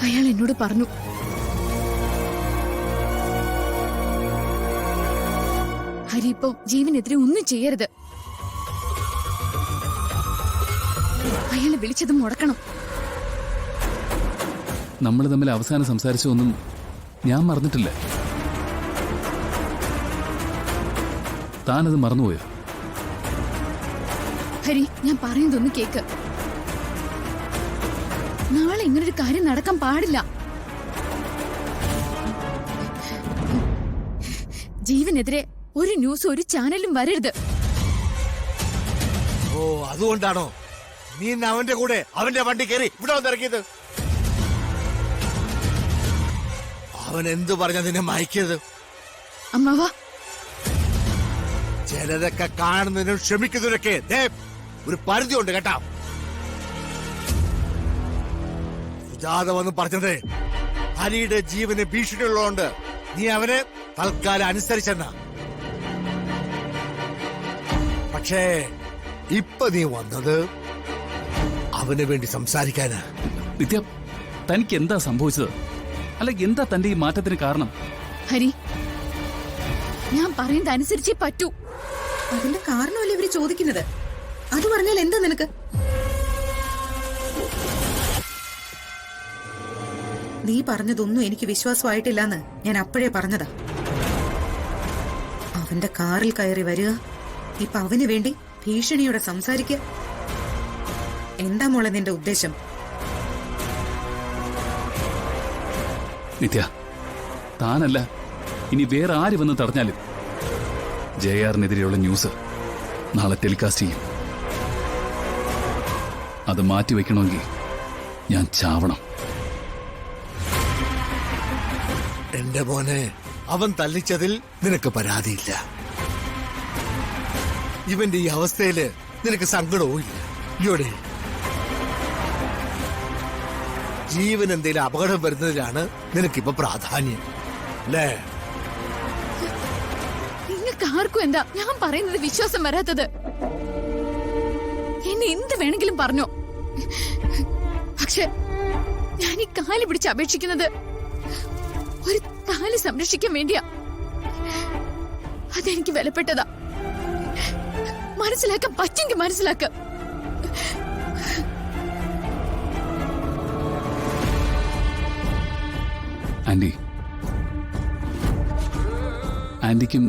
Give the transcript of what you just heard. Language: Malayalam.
അയാൾ എന്നോട് പറഞ്ഞു, ഹരി ഇപ്പോ ജീവനെതിരെ ഒന്നും ചെയ്യരുത്. അയാളെ വിളിച്ചത് മുടക്കണം. നമ്മൾ തമ്മിൽ അവസാനം സംസാരിച്ചൊന്നും ഞാൻ മറന്നിട്ടില്ല. താനത് മറന്നുപോയോ? ഹരി, ഞാൻ പറയുന്നതൊന്ന് കേക്ക്. നാളെ ഇങ്ങനൊരു കാര്യം നടക്കാൻ പാടില്ല. ജീവനെതിരെ ഒരു ന്യൂസ് ഒരു ചാനലും വരരുത്. ഓ, അതുകൊണ്ടാണോ നീ അവന്റെ കൂടെ അവന്റെ വണ്ടി കയറി ഇവിടെ വന്നിറങ്ങിയത്? അവൻ എന്തു പറഞ്ഞ നിന്നെ മയക്കിയത്? അമ്മാവാ, ചിലതൊക്കെ കാണുന്നതിനും ക്ഷമിക്കുന്നതിനൊക്കെ ഒരു പരിധി ഉണ്ട് കേട്ടാ. സുജാത വന്ന് പറഞ്ഞത് ഹരിയുടെ ജീവന് ഭീഷണിയുള്ളതുകൊണ്ട് നീ അവനെ തൽക്കാലം അനുസരിച്ചെന്ന. പക്ഷേ ഇപ്പൊ നീ വന്നത് അവന് വേണ്ടി സംസാരിക്കാനാ. നിത്യ, തനിക്ക് എന്താ സംഭവിച്ചത്? അല്ല, എന്താ തന്റെ ഈ മാറ്റത്തിന് കാരണം? ഹരി, ഞാൻ പറയുന്നത് അനുസരിച്ചേ പറ്റൂ. അതിന്റെ കാരണമല്ലേ ഇവര് ചോദിക്കുന്നത്? അത് പറഞ്ഞാൽ എന്താ നിനക്ക്? നീ പറഞ്ഞതൊന്നും എനിക്ക് വിശ്വാസമായിട്ടില്ലെന്ന് ഞാൻ അപ്പോഴേ പറഞ്ഞതാ. അവന്റെ കാറിൽ കയറി വരിക, ഇപ്പൊ അവന് വേണ്ടി ഭീഷണിയോടെ സംസാരിക്കുക. എന്താ മോളെ നിന്റെ ഉദ്ദേശം? നിത്യ, താനല്ല, ഇനി വേറെ ആര് വന്ന് തടഞ്ഞാലും ജെആറിനെതിരെയുള്ള ന്യൂസ് നാളെ ടെലികാസ്റ്റ് ചെയ്യും. അത് മാറ്റിവെക്കണമെങ്കിൽ ഞാൻ ചാവണം. എന്റെ മോനെ, അവൻ തല്ലിച്ചതിൽ നിനക്ക് പരാതിയില്ല. ഇവന്റെ ഈ അവസ്ഥയില് നിനക്ക് സങ്കടവും ഇല്ല. ഇയോടെ ജീവൻ എന്തെങ്കിലും അപകടം വരുന്നതിലാണ് നിനക്കിപ്പോ പ്രാധാന്യം അല്ലേ? നിങ്ങൾക്ക് ആർക്കും എന്താ ഞാൻ പറയുന്നത് വിശ്വാസം വരാത്തത്? എന്നെ എന്ത് വേണമെങ്കിലും പറഞ്ഞോ, പക്ഷെ ഞാൻ ഈ കാല് പിടിച്ച് അപേക്ഷിക്കുന്നത് ഒരു കാല് സംരക്ഷിക്കാൻ വേണ്ടിയാ. അതെനിക്ക് വിലപ്പെട്ടതാ. മനസ്സിലാക്കാൻ പറ്റെങ്കിൽ മനസ്സിലാക്ക. ആന്റിക്കും